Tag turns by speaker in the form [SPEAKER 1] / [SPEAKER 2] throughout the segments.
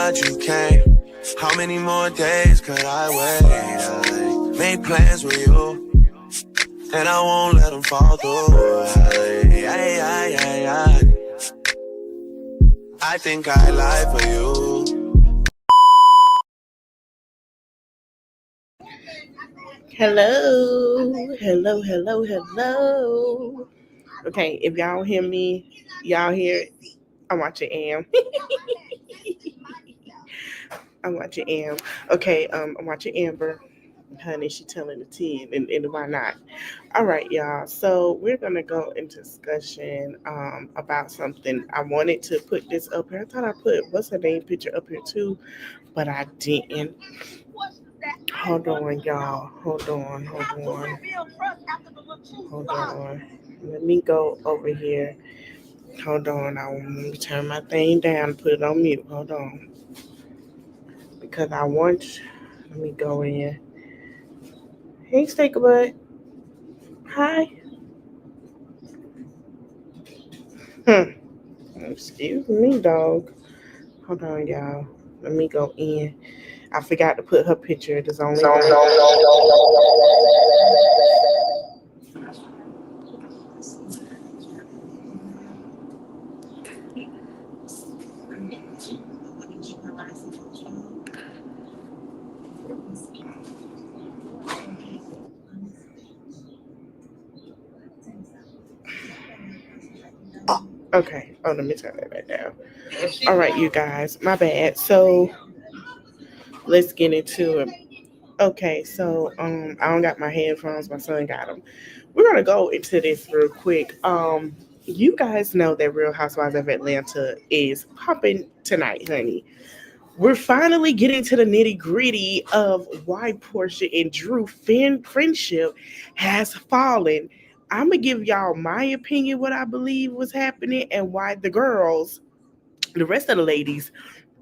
[SPEAKER 1] not you came. How many more days could I wait? I made plans with you, and I won't let them fall through. I think I lie for you.
[SPEAKER 2] Hello. Okay, if y'all hear me, y'all hear it. I'm watching Am. I'm watching Am. Okay, I'm watching Amber. Honey, she telling the tea, and why not? All right, y'all. So we're gonna go into discussion about something. I wanted to put this up here. I thought I put what's her name picture up here too, but I didn't. Hold on, y'all. Hold on. Let me go over here. Hold on. I want to turn my thing down, put it on mute. Hold on. Because I want. Let me go in. Hey, Steak Butt. Hi. Hmm. Excuse me, dog. Hold on, y'all. Let me go in. I forgot to put her picture. There's only one. Okay. Oh, let me turn that back down. All right, you guys. My bad. So let's get into it. Okay, so I don't got my headphones. My son got them. We're gonna go into this real quick. You guys know that Real Housewives of Atlanta is popping tonight, honey. We're finally getting to the nitty gritty of why Portia and Drew friendship has fallen. I'm gonna give y'all my opinion, what I believe was happening, and why the girls, the rest of the ladies,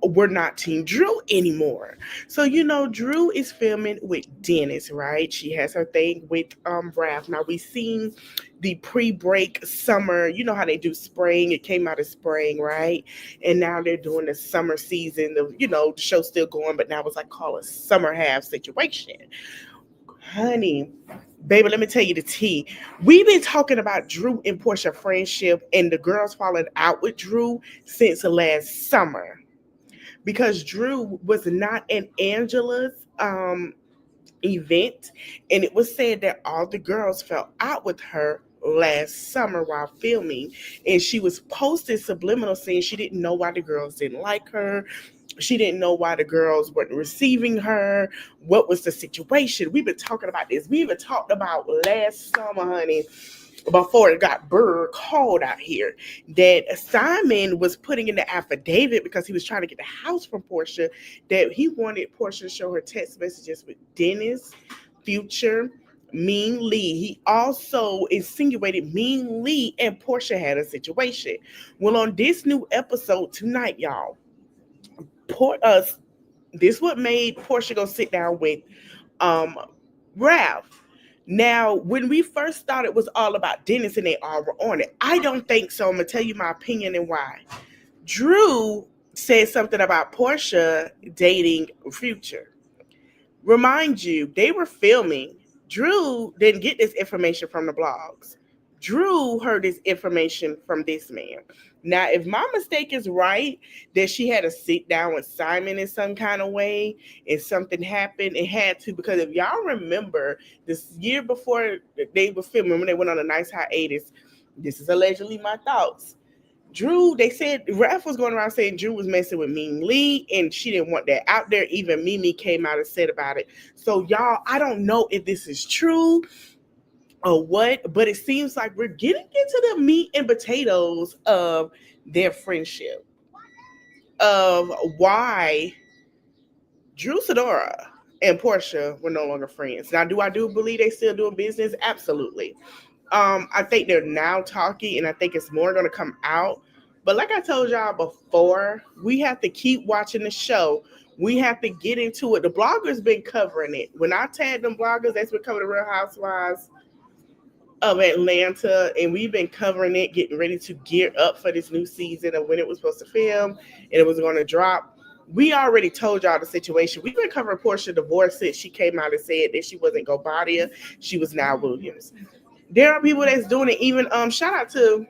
[SPEAKER 2] we're not Team Drew anymore. So Drew is filming with Dennis, right? She has her thing with Raph. Now we seen the pre-break summer. You know how they do spring? It came out of spring, right? And now they're doing the summer season. The show's still going, but now it's like called a summer half situation. Honey, baby, let me tell you the tea. We've been talking about Drew and Portia friendship and the girls falling out with Drew since last summer because Drew was not in Angela's event, and it was said that all the girls fell out with her last summer while filming, and she was posting subliminal saying she didn't know why the girls didn't like her. She didn't know why the girls weren't receiving her. What was the situation? We've been talking about this. We even talked about last summer, honey, before it got cold out here, that Simon was putting in the affidavit because he was trying to get the house from Portia, that he wanted Portia to show her text messages with Dennis, Future, Mean Lee. He also insinuated Mean Lee and Portia had a situation. Well, on this new episode tonight, y'all, this what made Portia go sit down with um Ralph. Now, when we first thought it was all about Dennis and they all were on it, I don't think so. I'm gonna tell you my opinion and why. Drew said something about Portia dating Future. Remind you, they were filming. Drew didn't get this information from the blogs. Drew heard this information from this man. Now, if my mistake is right, that she had to sit down with Simon in some kind of way and something happened, it had to, because if y'all remember this year before they were filming, when they went on a nice hiatus, this is allegedly my thoughts. Drew, they said Raph was going around saying Drew was messing with Ming Lee, and she didn't want that out there. Even Mimi came out and said about it. So y'all, I don't know if this is true or what, but it seems like we're getting into the meat and potatoes of their friendship, of why Drew Sidora and Portia were no longer friends. Now, do I believe they still doing business? Absolutely. I think they're now talking, and I think it's more going to come out. But like I told y'all before, we have to keep watching the show. We have to get into it. The bloggers been covering it. When I tagged them bloggers, that's been covering the Real Housewives of Atlanta, and we've been covering it, getting ready to gear up for this new season of when it was supposed to film and it was going to drop. We already told y'all the situation. We've been covering Porsha divorce since she came out and said that she wasn't Gobadia, she was now Williams. There are people that's doing it. Even shout out to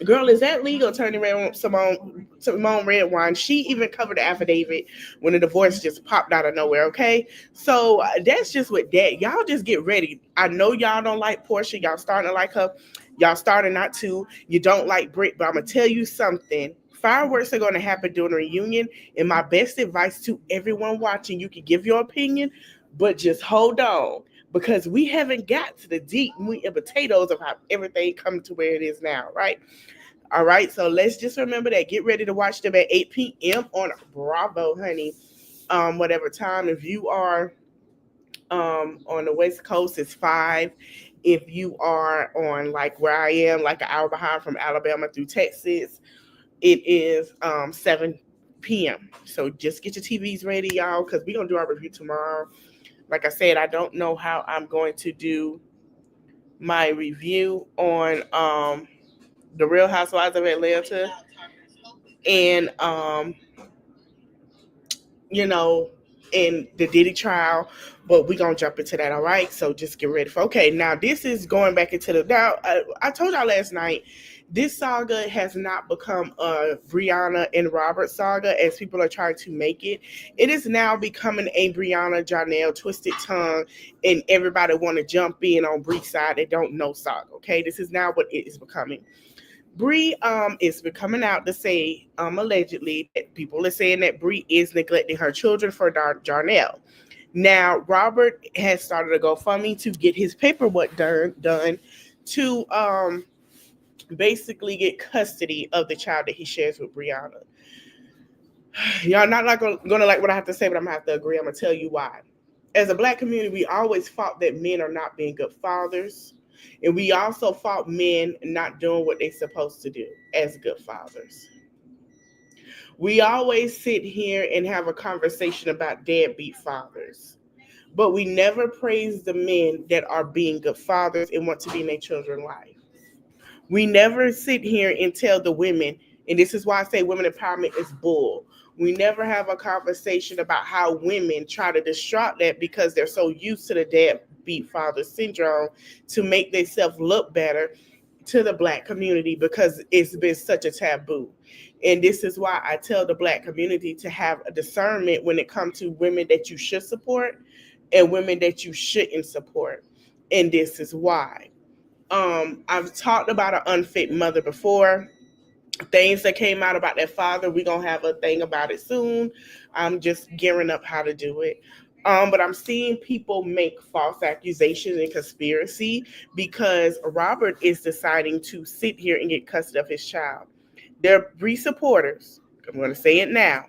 [SPEAKER 2] girl, is that legal? Attorney Simone Redwine. She even covered the affidavit when the divorce just popped out of nowhere. Okay, so that's just with that. Y'all just get ready. I know y'all don't like Porsha. Y'all starting to like her. Y'all starting not to. You don't like Brit, but I'm gonna tell you something. Fireworks are going to happen during the reunion, and my best advice to everyone watching: you can give your opinion, but just hold on because we haven't got to the deep meat and potatoes of how everything come to where it is now, right? All right, so let's just remember that. Get ready to watch them at 8 p.m. on Bravo, honey. Whatever time. If you are on the West Coast, it's 5. If you are on like where I am, like an hour behind from Alabama through Texas, it is 7 p.m. So just get your TVs ready, y'all, because we're gonna do our review tomorrow. Like I said, I don't know how I'm going to do my review on the Real Housewives of Atlanta and you know, in the Diddy trial, but we're gonna jump into that, all right? So just get ready for okay. Now this is going back into the now. I told y'all last night this saga has not become a Brianna and Robert saga as people are trying to make it. It is now becoming a Brianna Janelle twisted tongue, and everybody want to jump in on Bree's side that don't know saga. Okay, this is now what it is becoming. Bree is coming out to say allegedly that people are saying that Bree is neglecting her children for Jarnell. Now Robert has started a GoFundMe to get his paperwork done to basically get custody of the child that he shares with Brianna. Y'all not gonna like what I have to say, but I'm gonna have to agree. I'm gonna tell you why. As a black community, we always fought that men are not being good fathers. And we also fought men not doing what they're supposed to do as good fathers. We always sit here and have a conversation about deadbeat fathers, but we never praise the men that are being good fathers and want to be in their children's life. We never sit here and tell the women, and this is why I say women empowerment is bull. We never have a conversation about how women try to distract that because they're so used to the deadbeat father syndrome to make themselves look better to the black community because it's been such a taboo. And this is why I tell the black community to have a discernment when it comes to women that you should support and women that you shouldn't support. And this is why. I've talked about an unfit mother before. Things that came out about that father, we're gonna have a thing about it soon. I'm just gearing up how to do it. But I'm seeing people make false accusations and conspiracy because Robert is deciding to sit here and get custody of his child. They're Bree supporters. I'm gonna say it now.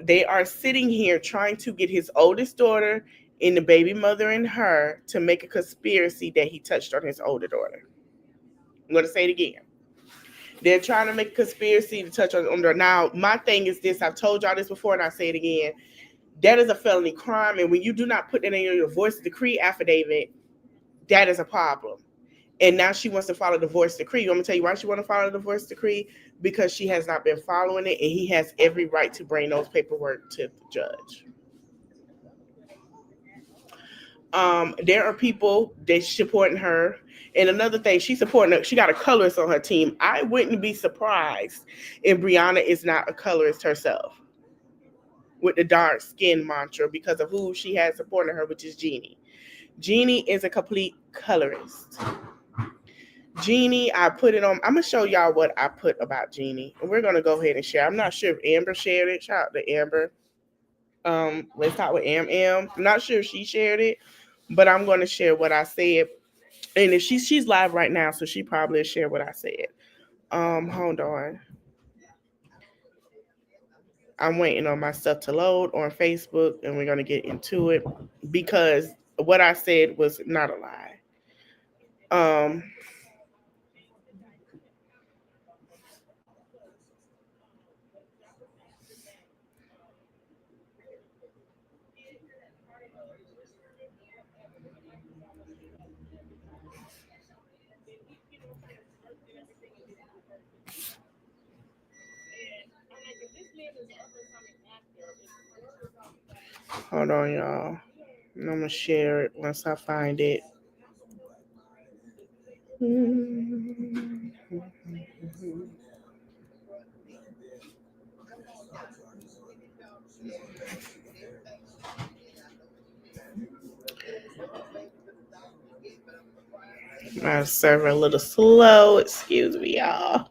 [SPEAKER 2] They are sitting here trying to get his oldest daughter and the baby mother and her to make a conspiracy that he touched on his older daughter. I'm going to say it again. They're trying to make a conspiracy to touch on their. Now, my thing is this: I've told y'all this before, and I say it again. That is a felony crime, and when you do not put that in your divorce decree affidavit, that is a problem. And now she wants to follow the divorce decree. I'm gonna tell you why she want to follow the divorce decree because she has not been following it, and he has every right to bring those paperwork to the judge. There are people that supporting her. And another thing, she's supporting her. She got a colorist on her team. I wouldn't be surprised if Brianna is not a colorist herself with the dark skin mantra because of who she has supporting her, which is Jeannie. Jeannie is a complete colorist. Jeannie, I put it on. I'm gonna show y'all what I put about Jeannie, and we're gonna go ahead and share. I'm not sure if Amber shared it. Shout out to Amber. Let's talk with Am. I'm not sure if she shared it, but I'm going to share what I said. And if she's live right now, so she probably share what I said. Hold on. I'm waiting on my stuff to load on Facebook, and we're gonna get into it because what I said was not a lie. Um, Hold on, y'all. I'm gonna share it once I find it. My server a little slow. Excuse me, y'all.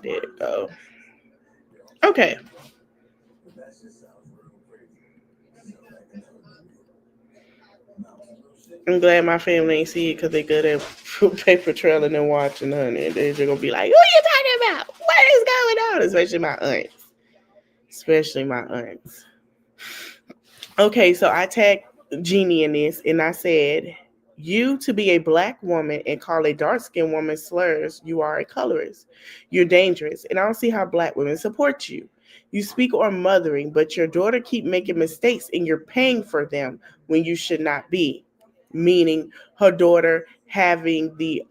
[SPEAKER 2] There it go. Okay. I'm glad my family ain't see it because they good at paper trailing and watching, honey. They're just gonna be like, "Who are you talking about? What is going on?" Especially my aunts. Especially my aunts. Okay, so I tagged Jeannie in this and I said, you to be a black woman and call a dark skinned woman slurs, you are a colorist. You're dangerous. And I don't see how black women support you. You speak on mothering, but your daughter keep making mistakes and you're paying for them when you should not be. Meaning her daughter having the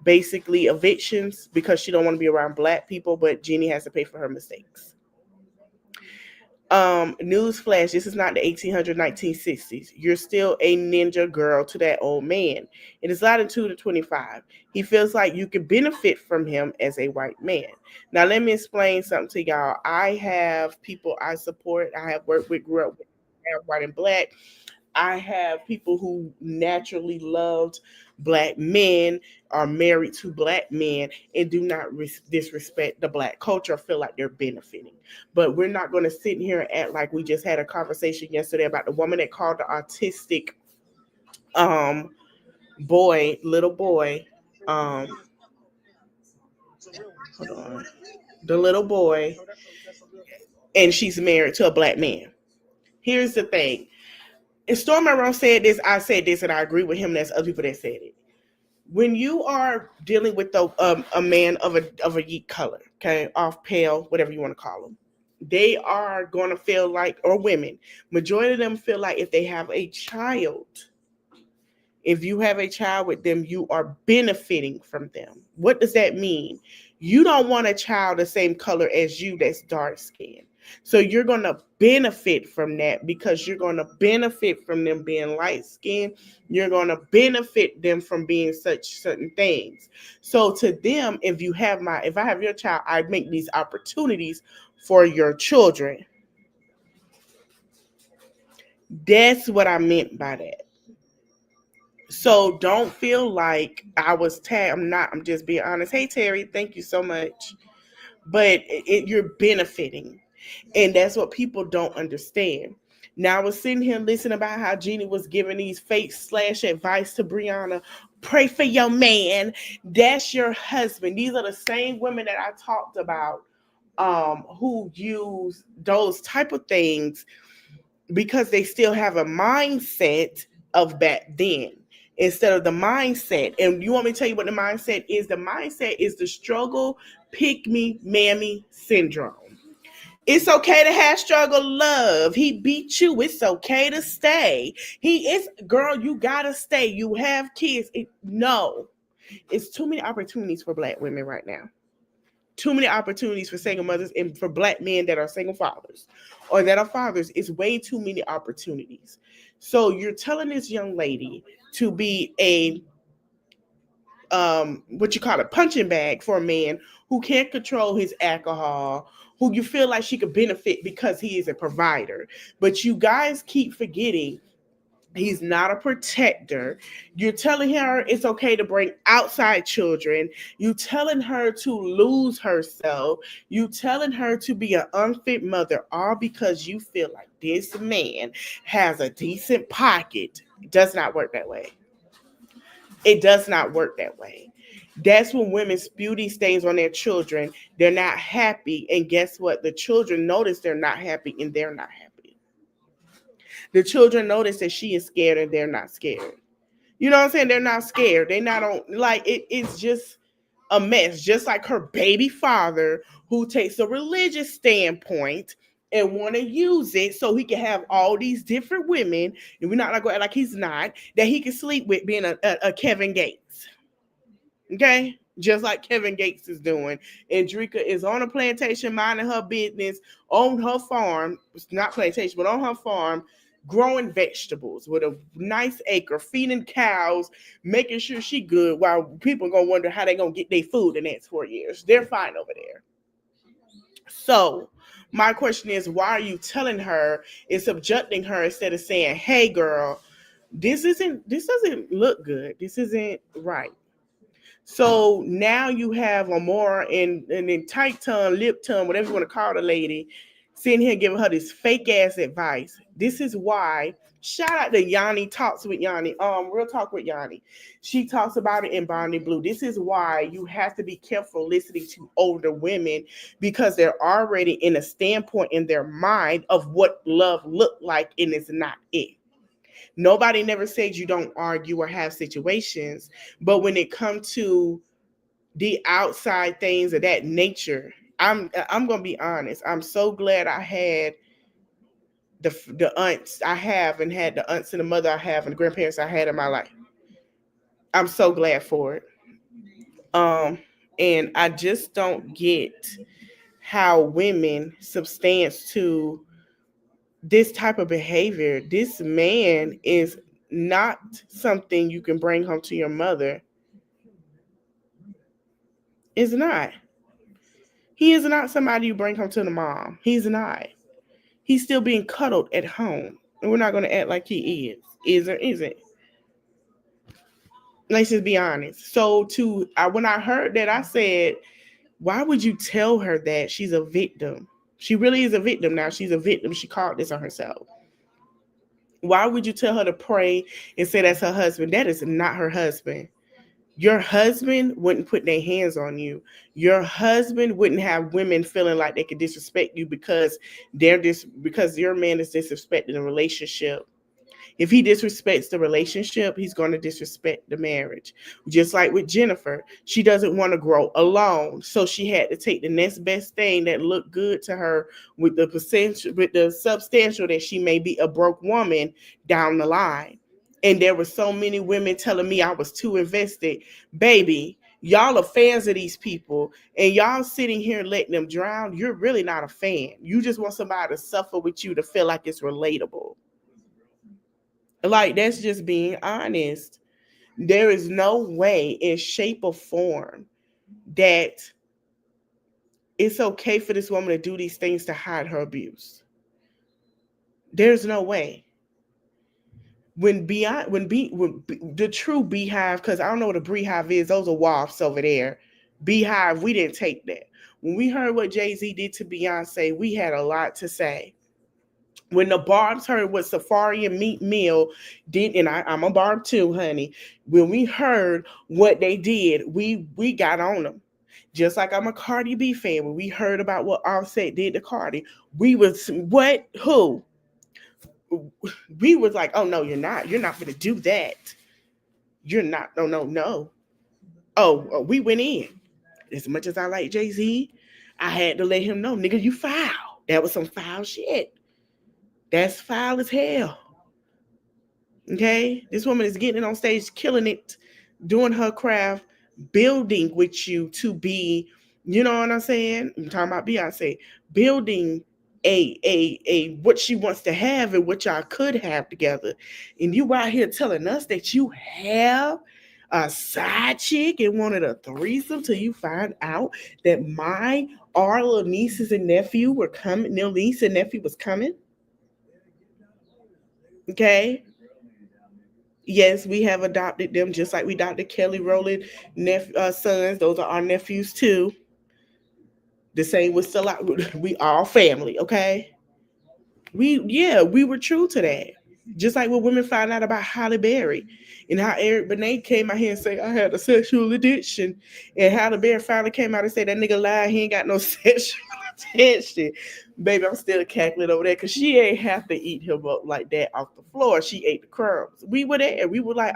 [SPEAKER 2] basically evictions because she don't want to be around black people, but Jeannie has to pay for her mistakes. Newsflash, this is not the 1800s, 1960s. You're still a ninja girl to that old man. It is latitude to 25. He feels like you could benefit from him as a white man. Now, let me explain something to y'all. I have people I support, I have worked with, grew up with, white and black. I have people who naturally loved black men, are married to black men, and do not disrespect the black culture, feel like they're benefiting. But we're not going to sit here and act like we just had a conversation yesterday about the woman that called the autistic um little boy, um hold on, the little boy, and she's married to a black man. Here's the thing. And Storm Monroe said this, I said this, and I agree with him. There's other people that said it. When you are dealing with a man of a yeet color, okay, off pale, whatever you want to call them, they are going to feel like, or women, majority of them feel like if they have a child, if you have a child with them, you are benefiting from them. What does that mean? You don't want a child the same color as you that's dark skinned. So you're going to benefit from that because you're going to benefit from them being light skinned. You're going to benefit them from being such certain things. So to them, if I have your child, I make these opportunities for your children. That's what I meant by that. So don't feel like I was tagged. I'm not. I'm just being honest. Hey Terry, thank you so much. But you're benefiting, and that's what people don't understand. Now I was sitting here listening about how Jeannie was giving these fake slash advice to Brianna. Pray for your man. That's your husband. These are the same women that I talked about, who use those type of things because they still have a mindset of back then instead of the mindset. And you want me to tell you what the mindset is? The mindset is the struggle, pick me, mammy syndrome. It's okay to have struggle love. He beat you. It's okay to stay. He is, girl, you gotta stay. You have kids. No, it's too many opportunities for black women right now. Too many opportunities for single mothers and for black men that are single fathers or that are fathers. It's way too many opportunities. So you're telling this young lady to be a what you call a punching bag for a man who can't control his alcohol, who you feel like she could benefit because he is a provider. But you guys keep forgetting he's not a protector. You're telling her it's okay to bring outside children. You telling her to lose herself. You telling her to be an unfit mother, all because you feel like this man has a decent pocket. It does not work that way. It does not work that way. That's when women spew these things on their children. They're not happy. And guess what? The children notice they're not happy and they're not happy. The children notice that she is scared and they're not scared. You know what I'm saying? They're not scared. They not on like it's just a mess. Just like her baby father who takes a religious standpoint and want to use it so he can have all these different women, and we're not going to act like he's not, that he can sleep with being a Kevin Gates. Okay? just like Kevin Gates is doing. And Drika is on a plantation minding her business on her farm. It's not plantation, but on her farm, growing vegetables with a nice acre, feeding cows, making sure she good while people gonna wonder how they gonna get their food the next 4 years. They're fine over there. So my question is, why are you telling her and subjecting her instead of saying, hey girl, this doesn't look good. This isn't right. So now you have a more in tight tongue, lip tongue, whatever you want to call the lady, sitting here giving her this fake ass advice. This is why. Shout out to Yanni Talks with Yanni. Real talk with Yanni. She talks about it in Bonnie Blue. This is why you have to be careful listening to older women because they're already in a standpoint in their mind of what love looked like, and it's not it. Nobody never says you don't argue or have situations, but when it comes to the outside things of that nature, I'm gonna be honest. I'm so glad I had the aunts I have and had the aunts and the mother I have and the grandparents I had in my life. I'm so glad for it. Um, and I just don't get how women substance to this type of behavior. This man is not something you can bring home to your mother. Is not. He is not somebody you bring home to the mom. He's not. He's still being cuddled at home. And we're not going to act like he is. Is or isn't. Let's just be honest. So when I heard that, I said, why would you tell her that she's a victim? She really is a victim now. She's a victim. She called this on herself. Why would you tell her to pray and say that's her husband? That is not her husband. Your husband wouldn't put their hands on you. Your husband wouldn't have women feeling like they could disrespect you because because your man is disrespecting the relationship. If he disrespects the relationship, he's going to disrespect the marriage. Just like with Jennifer, she doesn't want to grow alone, so she had to take the next best thing that looked good to her with the potential, with the substantial that she may be a broke woman down the line. And there were so many women telling me I was too invested. Baby, y'all are fans of these people and y'all sitting here letting them drown. You're really not a fan. You just want somebody to suffer with you to feel like it's relatable. Like, that's just being honest. There is no way in shape or form that it's okay for this woman to do these things to hide her abuse. There's no way. When the true beehive, because I don't know what a beehive is, those are wasps over there. Beehive, we didn't take that. When we heard what Jay-Z did to Beyonce, we had a lot to say. When the Barbs heard what Safari and Meat Mill did, and I'm a Barb too, honey. When we heard what they did, we got on them. Just like I'm a Cardi B fan. When we heard about what Offset did to Cardi, we was what? Who? We was like, oh no, you're not. You're not gonna do that. You're not. No, no, no. We went in. As much as I like Jay-Z, I had to let him know, nigga, you foul. That was some foul shit. That's foul as hell. Okay? This woman is getting on stage, killing it, doing her craft, building with you to be, you know what I'm saying? I'm talking about Beyonce, building a what she wants to have and what y'all could have together. And you out here telling us that you have a side chick and wanted a threesome till you find out that our little nieces and nephew were coming, their niece and nephew was coming. Okay? Yes, we have adopted them just like we adopted Kelly Rowland sons. Those are our nephews too. The same with still we all family, okay? We were true to that. Just like when women find out about Halle Berry and how Eric Benet came out here and said I had a sexual addiction, and Halle Berry finally came out and said that nigga lied, he ain't got no sexual addiction. Baby, I'm still cackling over there because she ain't have to eat him up like that off the floor. She ate the crumbs. We were there. We were like,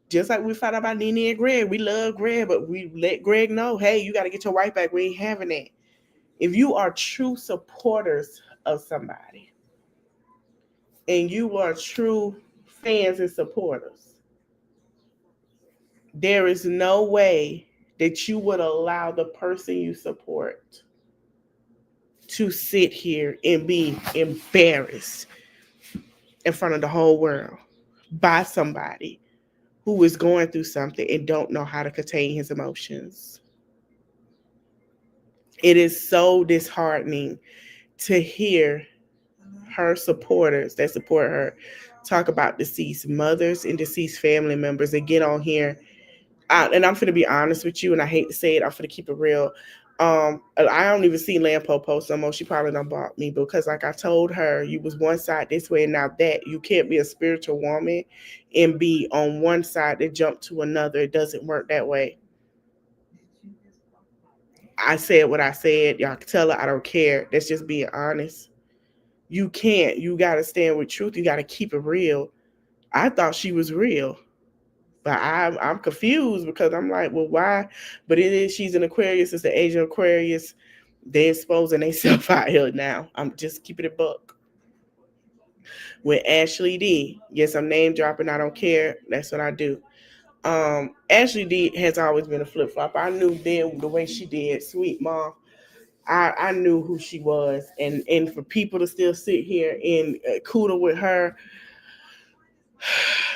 [SPEAKER 2] Just like we found out about Nene and Greg. We love Greg, but we let Greg know, hey, you got to get your wife back. We ain't having that. If you are true supporters of somebody and you are true fans and supporters, There is no way that you would allow the person you support to sit here and be embarrassed in front of the whole world by somebody who is going through something and don't know how to contain his emotions. It is so disheartening to hear her supporters that support her talk about deceased mothers and deceased family members and get on here. And I'm going to be honest with you, and I hate to say it, I'm going to keep it real. I don't even see Lampo post no more. She probably done bought me because, like I told her, you was one side this way and now that. You can't be a spiritual woman and be on one side and jump to another. It doesn't work that way. I said what I said. Y'all can tell her I don't care. That's just being honest. You can't. You got to stand with truth. You got to keep it real. I thought she was real. But I'm confused because I'm like, well, why? But it is, she's an Aquarius. It's the age of Aquarius. They're exposing themselves out here now. I'm just keeping it book. With Ashley D. Yes, I'm name dropping. I don't care. That's what I do. Ashley D has always been a flip flop. I knew then the way she did Sweet Mom. I knew who she was, and for people to still sit here and coodle with her,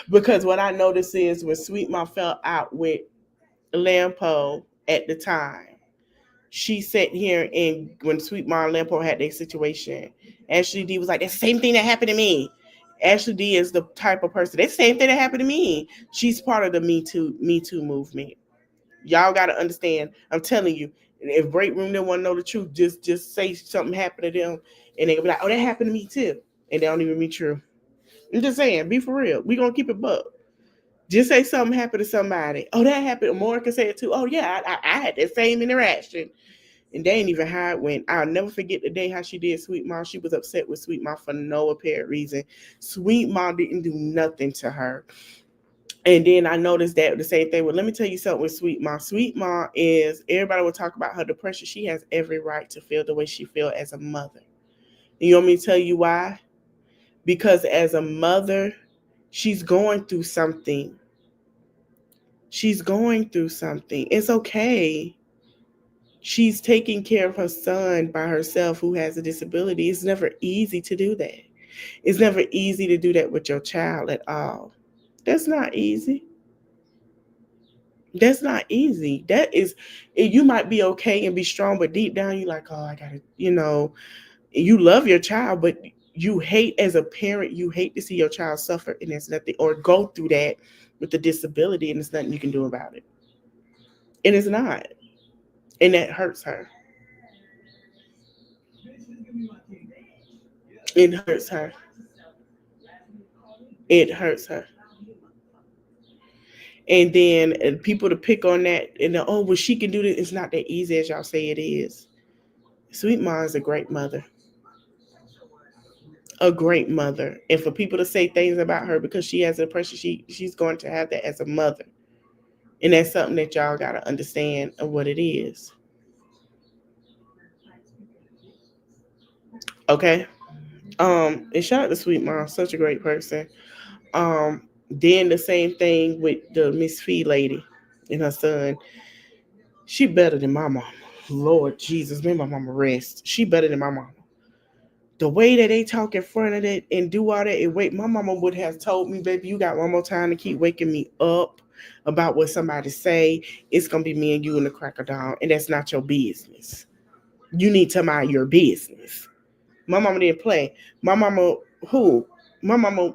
[SPEAKER 2] because what I noticed is when Sweet Mom fell out with Lampo at the time, she sat here and when Sweet Mom and Lampo had their situation, Ashley D was like, the same thing that happened to me. Ashley D is the type of person, that same thing that happened to me. She's part of the Me Too movement. Y'all gotta understand. I'm telling you, if break room didn't want to know the truth, just say something happened to them, and they gonna be like, "Oh, that happened to me too," and they don't even be true. I'm just saying, be for real. We gonna keep it buck. Just say something happened to somebody. Oh, that happened. More can say it too. Oh yeah, I had that same interaction, and they ain't even how it went. I'll never forget the day how she did Sweet Mom. She was upset with Sweet Mom for no apparent reason. Sweet Mom didn't do nothing to her. And then I noticed that the same thing. Well, let me tell you something with Sweet Mom. Sweet Mom is, everybody will talk about her depression. She has every right to feel the way she feels as a mother. And you want me to tell you why? Because as a mother, she's going through something. She's going through something. It's okay. She's taking care of her son by herself who has a disability. It's never easy to do that. It's never easy to do that with your child at all. That's not easy. That's not easy. That is, you might be okay and be strong, but deep down you're like, oh, I gotta, you love your child, but you hate, as a parent, you hate to see your child suffer, and there's nothing, or go through that with the disability, and there's nothing you can do about it. And it's not, and that hurts her. It hurts her. It hurts her. And then people to pick on that and oh, well, she can do this. It's not that easy as y'all say it is. Sweet Mom is a great mother, a great mother. And for people to say things about her because she has a depression, she's going to have that as a mother. And that's something that y'all gotta understand of what it is. Okay. And shout out to Sweet Mom, such a great person. Then the same thing with the Miss Fee lady and her son. She better than my mama. Lord Jesus, may my mama rest. She better than my mama. The way that they talk in front of it and do all that and wait, my mama would have told me, baby, you got one more time to keep waking me up about what somebody say. It's gonna be me and you in the crack of dawn, and that's not your business. You need to mind your business. My mama didn't play. My mama, who? My mama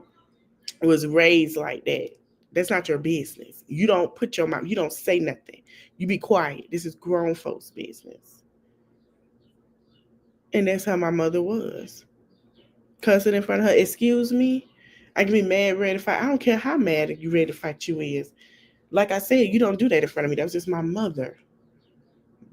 [SPEAKER 2] was raised like that. That's not your business. You don't put your mouth, you don't say nothing. You be quiet. This is grown folks' business. And that's how my mother was. Cussing in front of her, excuse me. I can be mad, ready to fight. I don't care how mad you ready to fight you is. Like I said, you don't do that in front of me. That was just my mother.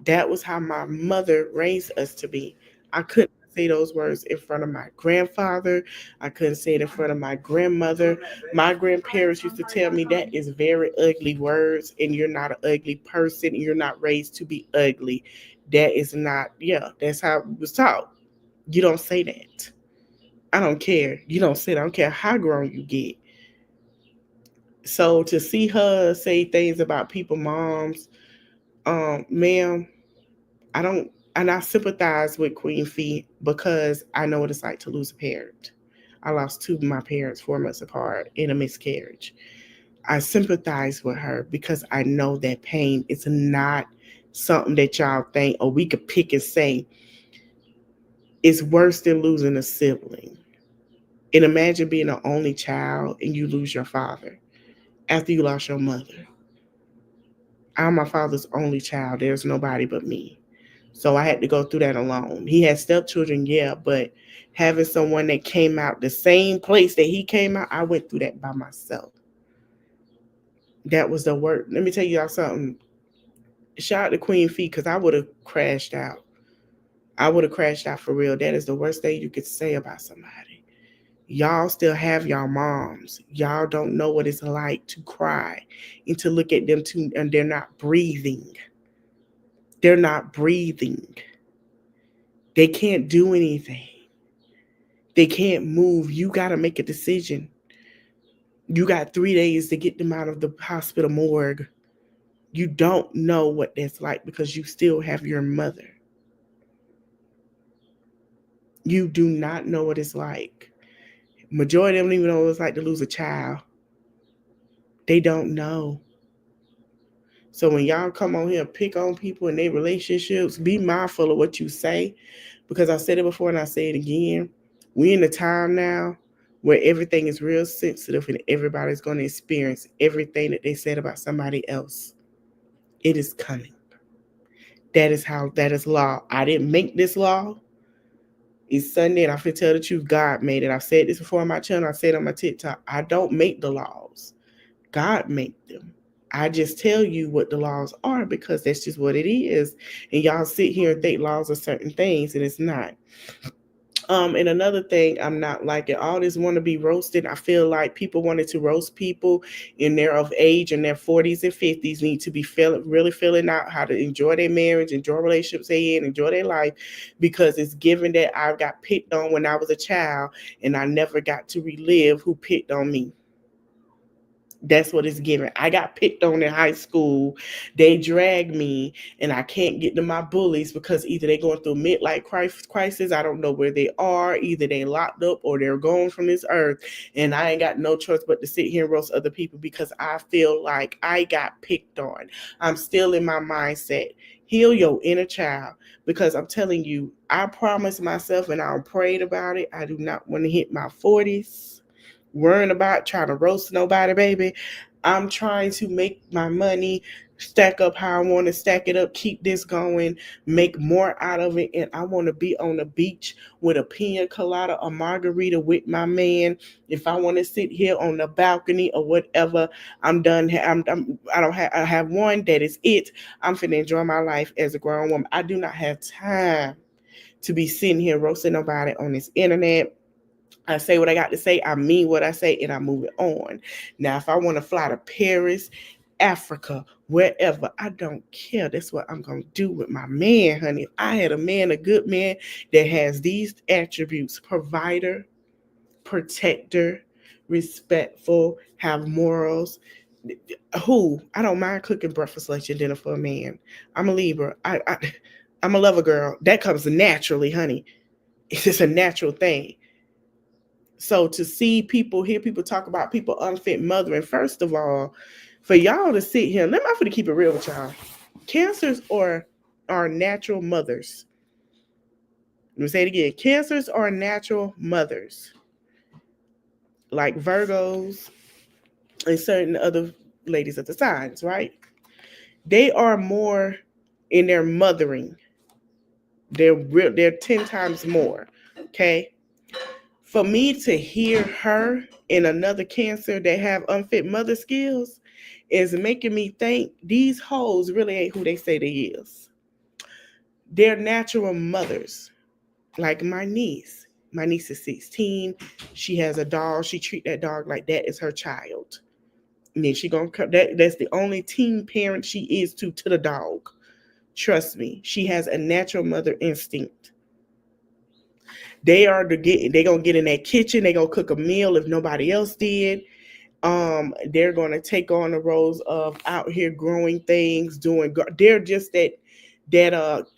[SPEAKER 2] That was how my mother raised us to be. I couldn't say those words in front of my grandfather. I couldn't say it in front of my grandmother. My grandparents used to tell me that is very ugly words, and you're not an ugly person, and you're not raised to be ugly. That is not, yeah, that's how it was taught. You don't say that. I don't care. You don't say that. I don't care how grown you get. So to see her say things about people, moms, ma'am, I don't, and I sympathize with Queen Fee because I know what it's like to lose a parent. I lost two of my parents 4 months apart in a miscarriage. I sympathize with her because I know that pain is not something that y'all think, or we could pick and say it's worse than losing a sibling. And imagine being the only child and you lose your father after you lost your mother. I'm my father's only child. There's nobody but me. So I had to go through that alone. He had stepchildren, yeah, but having someone that came out the same place that he came out, I went through that by myself. That was the work. Let me tell you all something. Shout out to Queen Fee because I would have crashed out. I would have crashed out for real. That is the worst thing you could say about somebody. Y'all still have y'all moms. Y'all don't know what it's like to cry and to look at them too, and they're not breathing. They're not breathing. They can't do anything. They can't move. You got to make a decision. You got 3 days to get them out of the hospital morgue. You don't know what that's like because you still have your mother. You do not know what it's like. Majority of them don't even know what it's like to lose a child. They don't know. So when y'all come on here and pick on people and their relationships, be mindful of what you say. Because I said it before and I say it again. We're in a time now where everything is real sensitive and everybody's going to experience everything that they said about somebody else. It is coming. That is law. I didn't make this law. It's Sunday and I feel tell the truth. God made it. I've said this before on my channel. I said on my TikTok. I don't make the laws. God made them. I just tell you what the laws are because that's just what it is. And y'all sit here and think laws are certain things and it's not. And another thing, I'm not liking all this want to be roasted. I feel like people wanted to roast people in their of age in their 40s and 50s need to be really filling out how to enjoy their marriage, enjoy relationships they in, enjoy their life, because it's given that I got picked on when I was a child and I never got to relive who picked on me. That's what it's giving. I got picked on in high school. They dragged me, and I can't get to my bullies because either they're going through midlife crisis. I don't know where they are. Either they locked up or they're gone from this earth. And I ain't got no choice but to sit here and roast other people because I feel like I got picked on. I'm still in my mindset. Heal your inner child because I'm telling you, I promised myself and I prayed about it. I do not want to hit my 40s worrying about trying to roast nobody, baby. I'm trying to make my money stack up how I want to stack it up, keep this going, make more out of it. And I want to be on the beach with a pina colada, a margarita with my man. If I want to sit here on the balcony or whatever, I'm done. I don't have. I have one. That is it. I'm finna enjoy my life as a grown woman. I do not have time to be sitting here roasting nobody on this internet. I say what I got to say. I mean what I say, and I move it on. Now, if I want to fly to Paris, Africa, wherever, I don't care. That's what I'm going to do with my man, honey. If I had a man, a good man that has these attributes: provider, protector, respectful, have morals. Who? I don't mind cooking breakfast, lunch, and dinner for a man. I'm a Libra. I'm a lover girl. That comes naturally, honey. It's just a natural thing. So to see people, hear people talk about people unfit mothering, first of all, for y'all to sit here, let me for to keep it real with y'all. Cancers are natural mothers. Let me say it again. Cancers are natural mothers, like Virgos and certain other ladies of the signs, right? They are more in their mothering. They're 10 times more. Okay. For me to hear her and another Cancer that have unfit mother skills is making me think these hoes really ain't who they say they is. They're natural mothers, like my niece. My niece is 16. She has a dog. She treat that dog like that is her child. And then she gonna come. That's the only teen parent she is to the dog. Trust me, she has a natural mother instinct. They gonna get in that kitchen. They gonna cook a meal if nobody else did. They're going to take on the roles of out here growing things, they're just that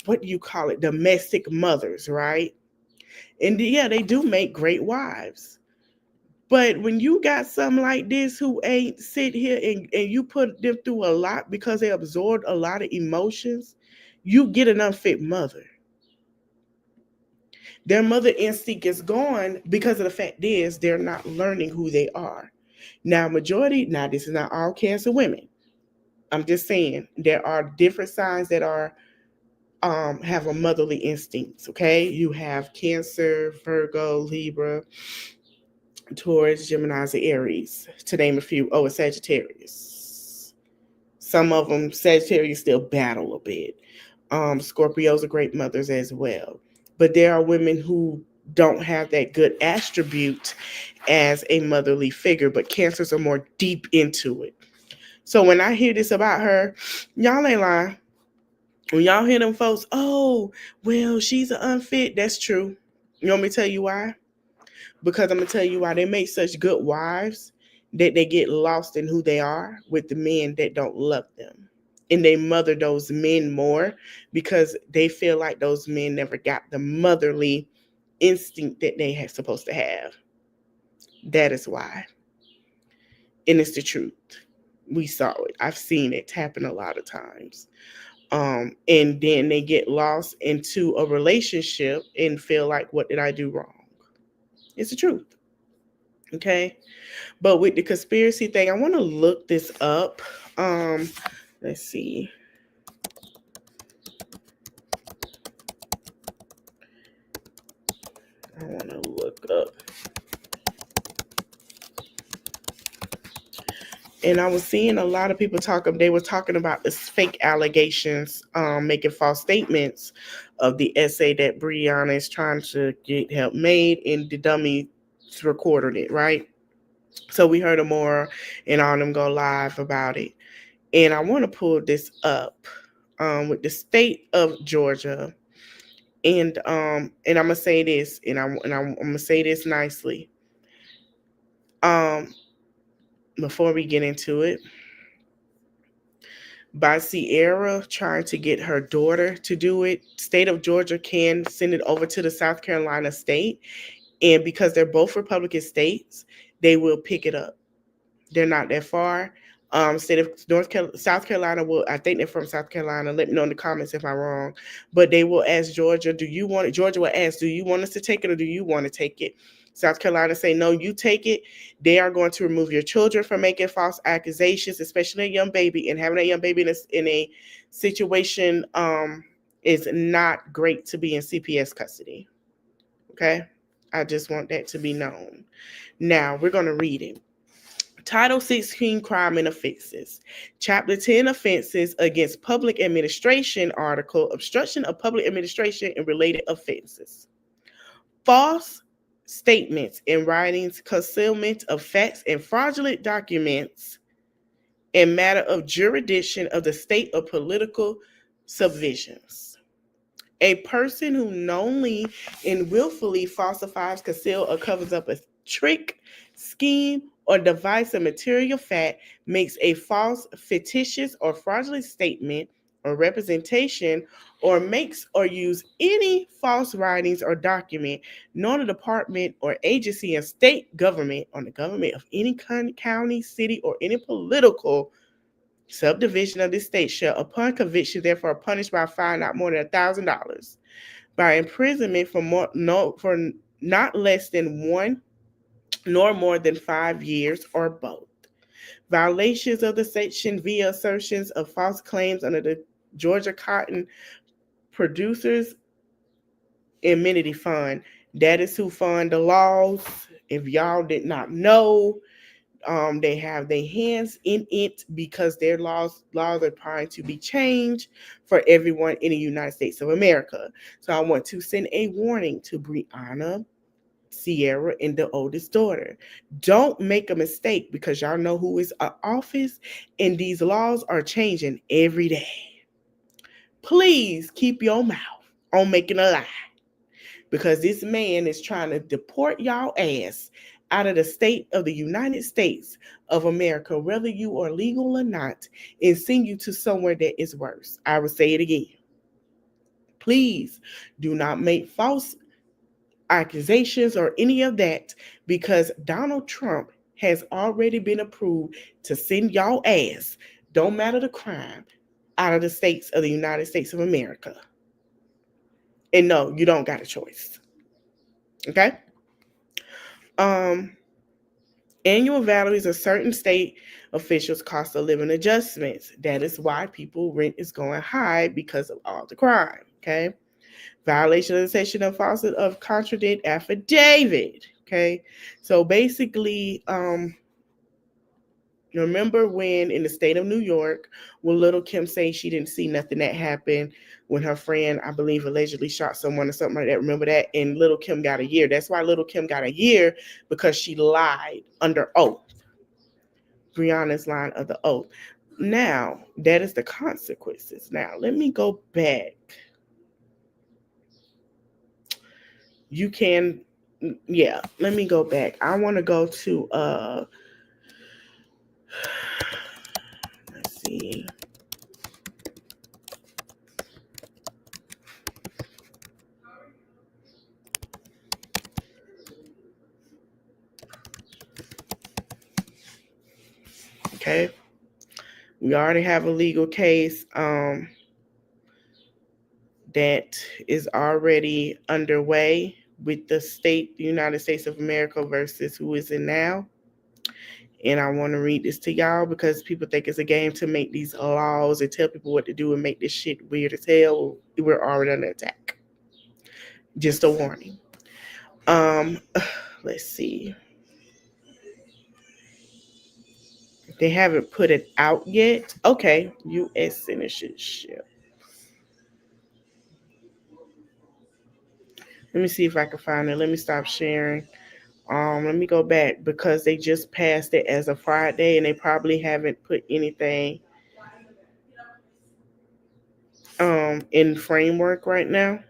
[SPEAKER 2] what do you call it, domestic mothers, right? And yeah, they do make great wives. But when you got something like this who ain't sit here and you put them through a lot because they absorbed a lot of emotions, you get an unfit mother. Their mother instinct is gone because of the fact is they're not learning who they are. Now this is not all cancer women. I'm just saying there are different signs that are have a motherly instincts. Okay, you have Cancer, Virgo, Libra, Taurus, Gemini, and Aries, to name a few. Oh, and Sagittarius. Some of them Sagittarius still battle a bit. Scorpios are great mothers as well, but there are women who don't have that good attribute as a motherly figure, but cancers are more deep into it. So when I hear this about her, y'all ain't lying. When y'all hear them folks, oh, well, she's an unfit. That's true. You want me to tell you why? Because I'm gonna tell you why they make such good wives that they get lost in who they are with the men that don't love them. And they mother those men more because they feel like those men never got the motherly instinct that they are supposed to have. That is why. And it's the truth. We saw it. I've seen it happen a lot of times. And then they get lost into a relationship and feel like, what did I do wrong? It's the truth. Okay. But with the conspiracy thing, I want to look this up. Let's see. I want to look up. And I was seeing a lot of people they were talking about this fake allegations, making false statements of the essay that Brianna is trying to get help made, and the dummy recorded it, right? So we heard more and all them go live about it. And I want to pull this up with the state of Georgia. And I'm gonna say this, and I'm gonna say this nicely. Um, Before we get into it, by Sierra trying to get her daughter to do it, state of Georgia can send it over to the South Carolina state, and because they're both Republican states, they will pick it up. They're not that far. State of South Carolina will, I think they're from South Carolina. Let me know in the comments if I'm wrong. But they will ask Georgia, do you want it? Georgia will ask, do you want us to take it or do you want to take it? South Carolina say, no, you take it. They are going to remove your children from making false accusations, especially a young baby. And having a young baby in a situation is not great to be in CPS custody. Okay? I just want that to be known. Now, we're going to read it. Title 16 Crime and Offenses. Chapter 10 Offenses against Public Administration article Obstruction of Public Administration and Related Offenses. False statements in writings, concealment of facts, and fraudulent documents in matter of jurisdiction of the state or political subdivisions. A person who knowingly and willfully falsifies, conceals, or covers up a trick, scheme, or device of material fact makes a false, fictitious, or fraudulent statement or representation, or makes or use any false writings or document, nor the department or agency of state government or the government of any county, city, or any political subdivision of the state shall, upon conviction, therefore punished by a fine not more than $1,000, by imprisonment for not less than 1 nor more than 5 years, or both. Violations of the section via assertions of false claims under the Georgia Cotton Producers Amenity Fund. That is who fund the laws. If y'all did not know, they have their hands in it because their laws are trying to be changed for everyone in the United States of America. So I want to send a warning to Brianna, Sierra, and the oldest daughter. Don't make a mistake because y'all know who is in office, and these laws are changing every day. Please keep your mouth on making a lie, because this man is trying to deport y'all ass out of the state of the United States of America, whether you are legal or not, and send you to somewhere that is worse. I will say it again. Please do not make false accusations or any of that, because Donald Trump has already been approved to send y'all ass, don't matter the crime, out of the states of the United States of America. And no, you don't got a choice. Okay? Um, Annual values of certain state officials' cost of living adjustments. That is why people rent is going high because of all the crime. Okay? Violation of the section of falsehood of contradict affidavit. Okay? So basically, you remember when in the state of New York, when Little Kim say she didn't see nothing that happened when her friend, I believe, allegedly shot someone or something like that. Remember that? And Little Kim got a year. That's why Little Kim got a year, because she lied under oath. Brianna's line of the oath. Now, that is the consequences. Now, let me go back. You can, yeah, let me go back. I want to go to, let's see. Okay. We already have a legal case that is already underway with the United States of America versus who is it now. And I want to read this to y'all because people think it's a game to make these laws and tell people what to do and make this shit weird as hell. We're already under attack. Just a warning. Um, let's see. They haven't put it out yet. Okay, U.S. citizenship. Let me see if I can find it. Let me stop sharing. Let me go back because they just passed it as a Friday and they probably haven't put anything in framework right now.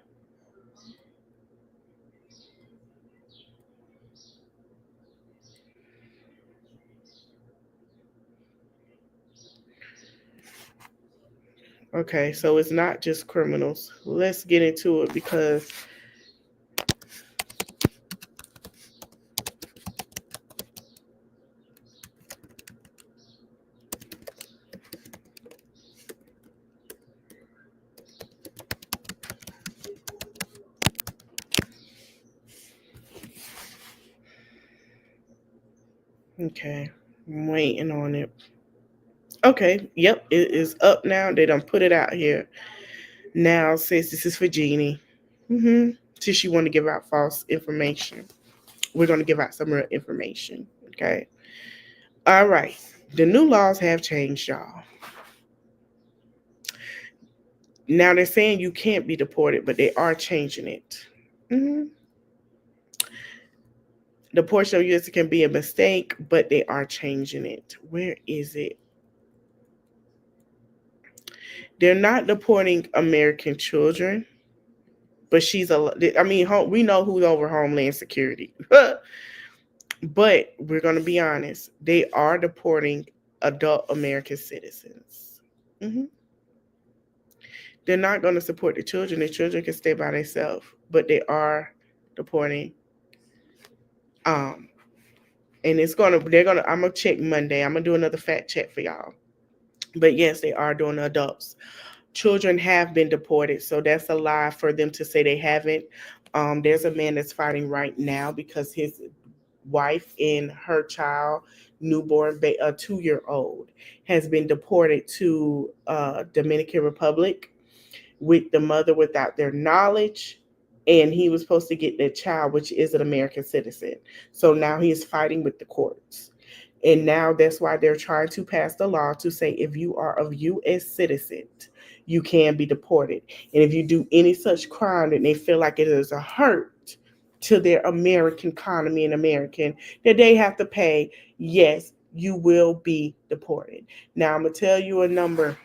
[SPEAKER 2] Okay, so it's not just criminals. Let's get into it because okay, I'm waiting on it. Okay, yep, it is up now. They done put it out here. Now says this is for Jeannie. Since she want to give out false information. We're gonna give out some real information. Okay. All right. The new laws have changed, y'all. Now they're saying you can't be deported, but they are changing it. The portion of U.S. can be a mistake, but they are changing it. Where is it? They're not deporting American children, but we know who's over Homeland Security. But we're going to be honest, they are deporting adult American citizens. They're not going to support the children. The children can stay by themselves, but they are deporting. And I'm gonna check Monday. I'm gonna do another fact check for y'all. But yes, they are doing adults. Children have been deported, so that's a lie for them to say they haven't. There's a man that's fighting right now because his wife and her child, newborn, a 2-year-old, has been deported to Dominican Republic with the mother without their knowledge. And he was supposed to get their child, which is an American citizen. So now he is fighting with the courts. And now that's why they're trying to pass the law to say if you are a U.S. citizen, you can be deported. And if you do any such crime that they feel like it is a hurt to their American economy and American, that they have to pay, yes, you will be deported. Now I'm going to tell you a number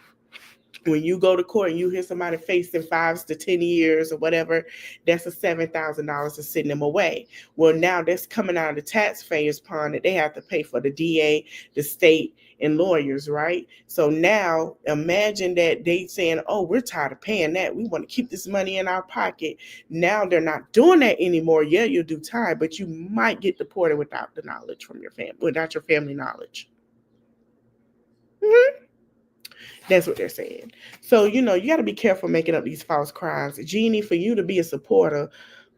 [SPEAKER 2] When you go to court and you hear somebody facing 5 to 10 years or whatever, that's a $7,000 to send them away. Well, now that's coming out of the taxpayers' pond that they have to pay for the DA, the state, and lawyers, right? So now imagine that they saying, "Oh, we're tired of paying that. We want to keep this money in our pocket." Now they're not doing that anymore. Yeah, you'll do time, but you might get deported without the knowledge from your family, without your family knowledge. Mhm. That's what they're saying. So, you got to be careful making up these false crimes. Jeannie, for you to be a supporter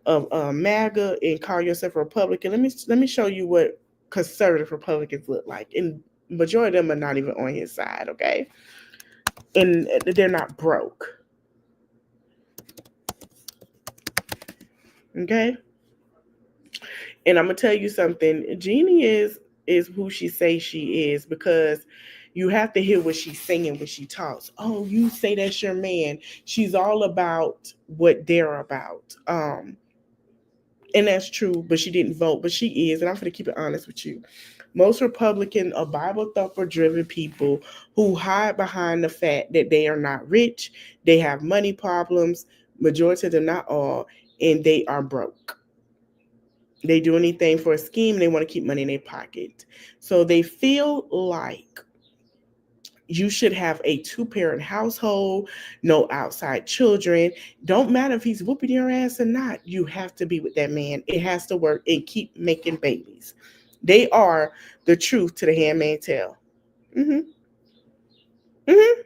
[SPEAKER 2] of MAGA and call yourself a Republican, let me show you what conservative Republicans look like. And majority of them are not even on his side, okay? And they're not broke, okay? And I'm gonna tell you something. Jeannie is who she says she is, because you have to hear what she's saying when she talks. Oh, you say that's your man. She's all about what they're about. And that's true, but she didn't vote, but she is. And I'm gonna keep it honest with you. Most Republican are Bible thumper driven people who hide behind the fact that they are not rich, they have money problems, majority of them, not all, and they are broke. They do anything for a scheme. They want to keep money in their pocket. So they feel like you should have a two-parent household, no outside children. Don't matter if he's whooping your ass or not. You have to be with that man. It has to work and keep making babies. They are the truth to the handmaid's tale. Hmm. Hmm.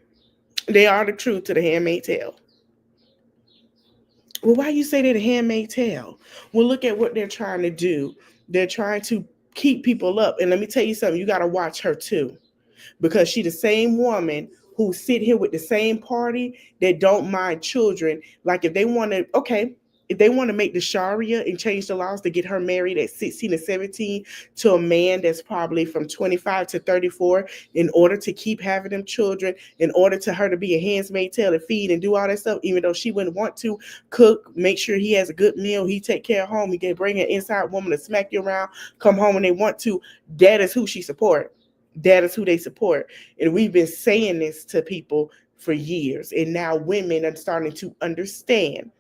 [SPEAKER 2] They are the truth to the handmaid's tale. Well, why you say they're the handmaid's tale? Well, look at what they're trying to do. They're trying to keep people up. And let me tell you something, you got to watch her too, because she the same woman who sit here with the same party that don't mind children. Like if they want to, okay, if they want to make the Sharia and change the laws to get her married at 16 or 17 to a man that's probably from 25 to 34, in order to keep having them children, in order to her to be a handsmaid, tale and feed and do all that stuff, even though she wouldn't want to cook, make sure he has a good meal, he take care of home, he can bring an inside woman to smack you around, come home when they want to. That is who she support. That is who they support. And we've been saying this to people for years. And now women are starting to understand.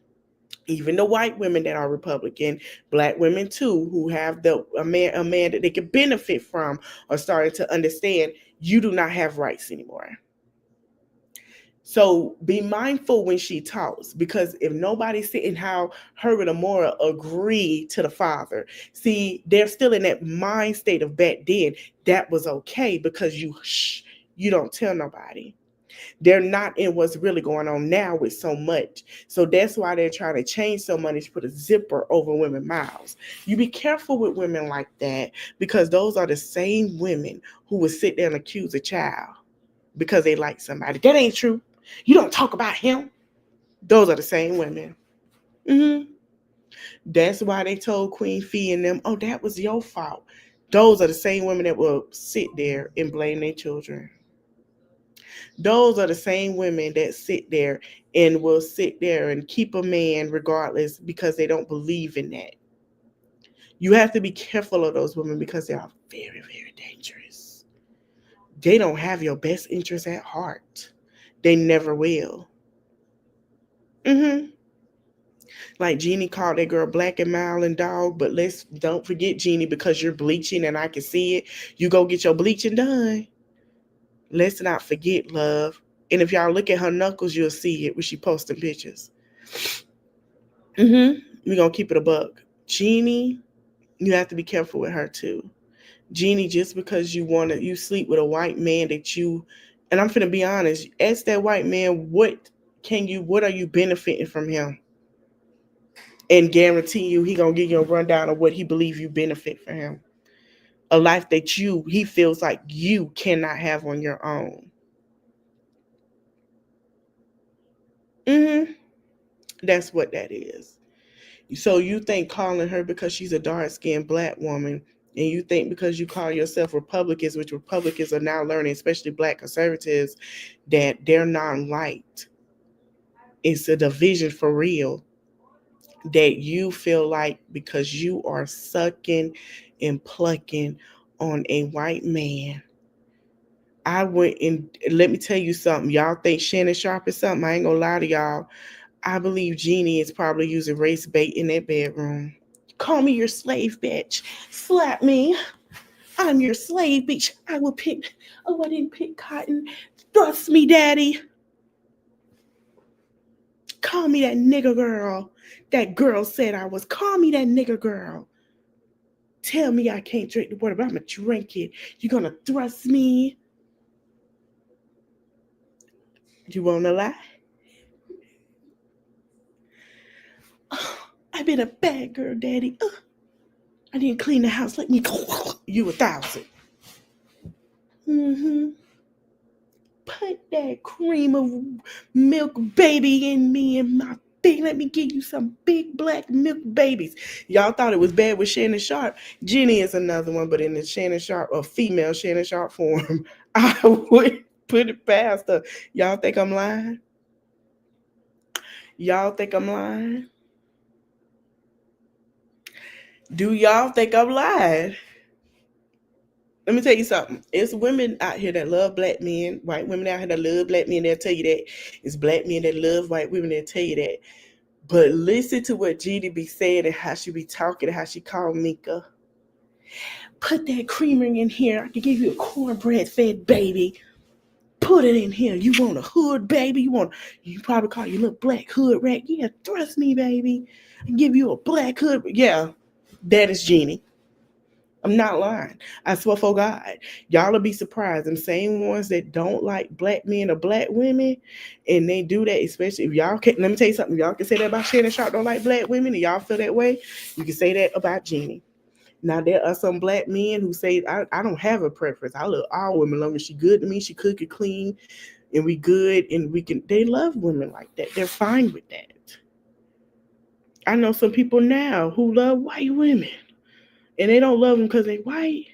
[SPEAKER 2] Even the white women that are Republican, black women too, who have a man that they can benefit from, are starting to understand you do not have rights anymore. So be mindful when she talks, because if nobody's sitting how her and Amora agree to the father, see, they're still in that mind state of back then. That was okay because you don't tell nobody. They're not in what's really going on now with so much. So that's why they're trying to change so much to put a zipper over women's mouths. You be careful with women like that, because those are the same women who would sit there and accuse a child because they like somebody. That ain't true. You don't talk about him. Those are the same women. Hmm. That's why they told Queen Fee and them, oh, that was your fault. Those are the same women that will sit there and blame their children. Those are the same women that sit there and will sit there and keep a man regardless because they don't believe in that. You have to be careful of those women because they are very, very dangerous. They don't have your best interest at heart. They never will. Hmm. Like Jeannie called that girl black and mild and dog, but let's don't forget, Jeannie, because you're bleaching and I can see it. You go get your bleaching done. Let's not forget, love. And if y'all look at her knuckles, you'll see it when she posting pictures. We're gonna keep it a buck. Jeannie, you have to be careful with her too. Jeannie, just because you sleep with a white man that you, and I'm finna be honest, ask that white man what are you benefiting from him? And guarantee you he gonna give you a rundown of what he believe you benefit from him. A life that he feels like you cannot have on your own. Hmm. That's what that is. So you think calling her because she's a dark skinned black woman, and you think because you call yourself Republicans, which Republicans are now learning, especially black conservatives, that they're non-white. It's a division for real. That you feel like because you are sucking and plucking on a white man. I went and let me tell you something. Y'all think Shannon Sharp is something? I ain't gonna lie to y'all. I believe Jeannie is probably using race bait in that bedroom. Call me your slave, bitch. Slap me. I'm your slave, bitch. I will pick. Oh, I didn't pick cotton. Thrust me, daddy. Call me that nigger girl. That girl said I was. Call me that nigger girl. Tell me I can't drink the water, but I'm gonna drink it. You gonna thrust me? You wanna lie? I've been a bad girl, daddy. I didn't clean the house. Let me go. You 1,000. Mm-hmm. Put that cream of milk baby in me and my big. Let me give you some big black milk babies. Y'all thought it was bad with Shannon Sharp. Jenny is another one, but in the Shannon Sharp or female Shannon Sharp form, I would put it past her. Y'all think I'm lying? Y'all think I'm lying? Do y'all think I'm lying? Let me tell you something. It's women out here that love black men, white women out here that love black men, they'll tell you that. It's black men that love white women, they'll tell you that. But listen to what Jeannie be saying and how she be talking and how she called Mika. Put that creamer in here. I can give you a cornbread fed baby. Put it in here. You want a hood baby? You probably call your little black hood rat. Yeah, thrust me, baby. I give you a black hood. Yeah, that is Jeannie. I'm not lying. I swear for God. Y'all will be surprised. Them same ones that don't like black men or black women, and they do that, especially if y'all can. Let me tell you something. Y'all can say that about Shannon Sharp don't like black women, and y'all feel that way. You can say that about Jeannie. Now there are some black men who say I don't have a preference. I love all women. Long as she good to me, she cook it clean, and we good, and we can. They love women like that. They're fine with that. I know some people now who love white women, and they don't love them because they white.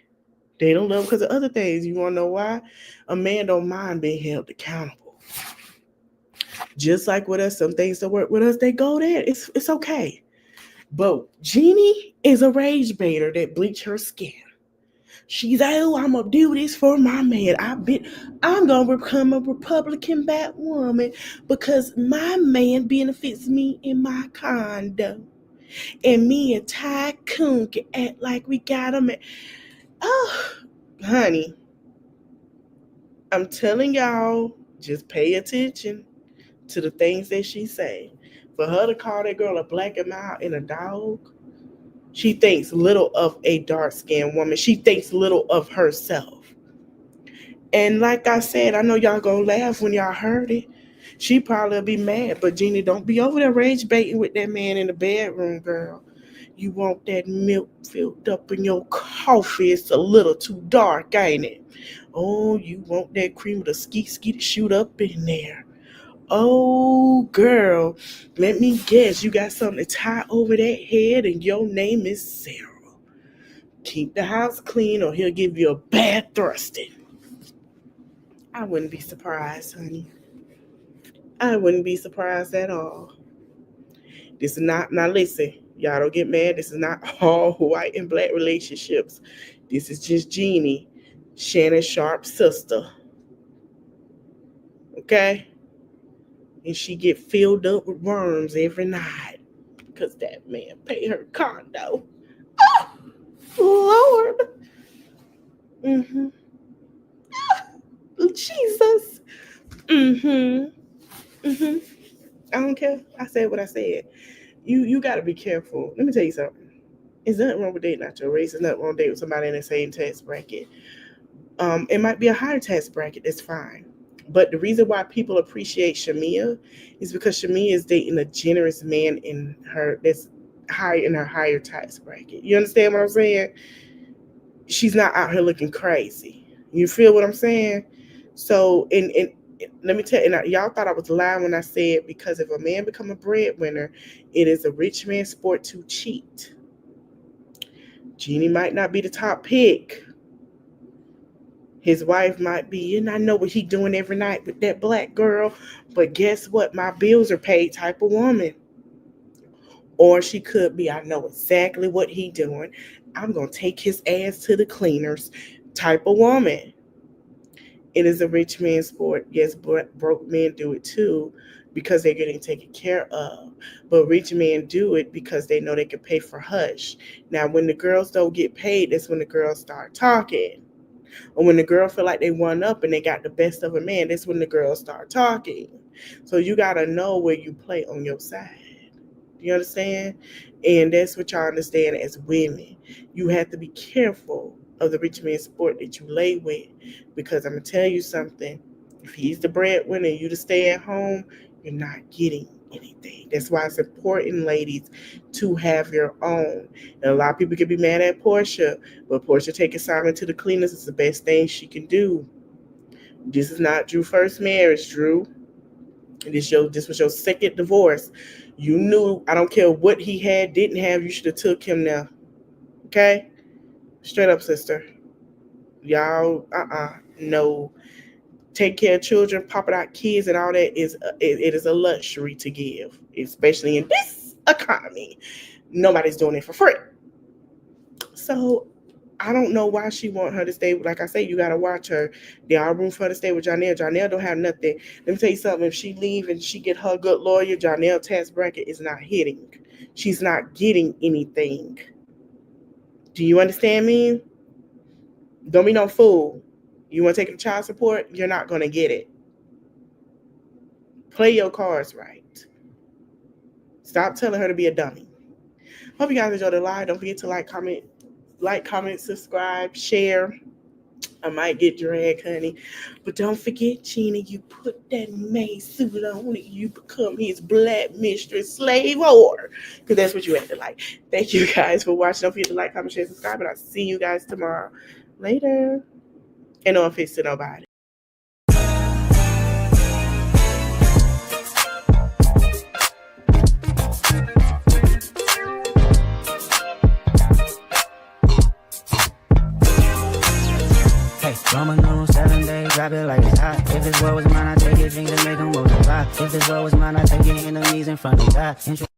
[SPEAKER 2] They don't love them because of other things. You want to know why? A man don't mind being held accountable. Just like with us, some things that work with us, they go there. It's okay. But Jeannie is a rage baiter that bleach her skin. She's like, oh, I'm gonna do this for my man. I'm gonna become a Republican Batwoman because my man benefits me in my condo. And me and Tycoon can act like we got him. Oh, honey, I'm telling y'all, just pay attention to the things that she say. For her to call that girl a black and mild and a dog, she thinks little of a dark skinned woman. She thinks little of herself. And like I said, I know y'all gonna laugh when y'all heard it. She probably be mad, but Jeannie, don't be over there rage baiting with that man in the bedroom, girl. You want that milk filled up in your coffee. It's a little too dark, ain't it? Oh, you want that cream with a skeet skeet to shoot up in there. Oh, girl, let me guess. You got something to tie over that head, and your name is Sarah. Keep the house clean, or he'll give you a bad thrusting. I wouldn't be surprised, honey. I wouldn't be surprised at all. This is not, now listen, y'all don't get mad. This is not all white and black relationships. This is just Jeannie, Shannon Sharp's sister. Okay? And she get filled up with worms every night because that man pay her condo. Oh, Lord. Mm-hmm. Jesus. Mm-hmm. Mm-hmm. I don't care. I said what I said. You got to be careful. Let me tell you something. There's nothing wrong with dating out your race. There's nothing wrong with dating with somebody in the same tax bracket. It might be a higher tax bracket. That's fine. But the reason why people appreciate Shamia is because Shamia is dating a generous man in her that's high in her higher tax bracket. You understand what I'm saying? She's not out here looking crazy. You feel what I'm saying? So, and let me tell you, and y'all thought I was lying when I said because if a man become a breadwinner, it is a rich man's sport to cheat. Jeannie might not be the top pick. His wife might be, and I know what he doing every night with that black girl, but guess what? My bills are paid type of woman. Or she could be, I know exactly what he doing. I'm gonna take his ass to the cleaners type of woman. It is a rich man's sport. Yes, broke men do it too because they're getting taken care of. But rich men do it because they know they can pay for hush. Now, when the girls don't get paid, that's when the girls start talking. Or when the girl feel like they won up and they got the best of a man, that's when the girls start talking. So you got to know where you play on your side. You understand? And that's what y'all understand as women. You have to be careful of the rich man's sport that you lay with. Because I'm going to tell you something. If he's the breadwinner and you to stay at home, you're not getting anything. That's why it's important, ladies, to have your own. And a lot of people can be mad at Porsha, but Porsha taking Simon to the cleaners is the best thing she can do. This is not Drew's first marriage, Drew. This was your second divorce. You knew, I don't care what he had, didn't have, you should have took him now. Okay? Straight up, sister. Y'all, no. Take care of children, popping out kids and all that it is a luxury to give, especially in this economy. Nobody's doing it for free. So I don't know why she want her to stay. Like I say, you got to watch her. There are room for her to stay with Janelle. Janelle don't have nothing. Let me tell you something. If she leave and she get her good lawyer, Janelle tax bracket is not hitting. She's not getting anything. Do you understand me? Don't be no fool. You want to take the child support? You're not going to get it. Play your cards right. Stop telling her to be a dummy. Hope you guys enjoyed the live. Don't forget to like, comment, subscribe, share. I might get dragged, honey. But don't forget, Gina, you put that maid suit on and you become his black mistress, slave whore. Because that's what you have to like. Thank you guys for watching. Don't forget to like, comment, share, subscribe. And I'll see you guys tomorrow. Later. And no offense to nobody.
[SPEAKER 3] Roman on 7 days, drop it like it's hot. If this world was mine, I take it, things and make them multiply. If this world was mine, I take it, enemies in front of God.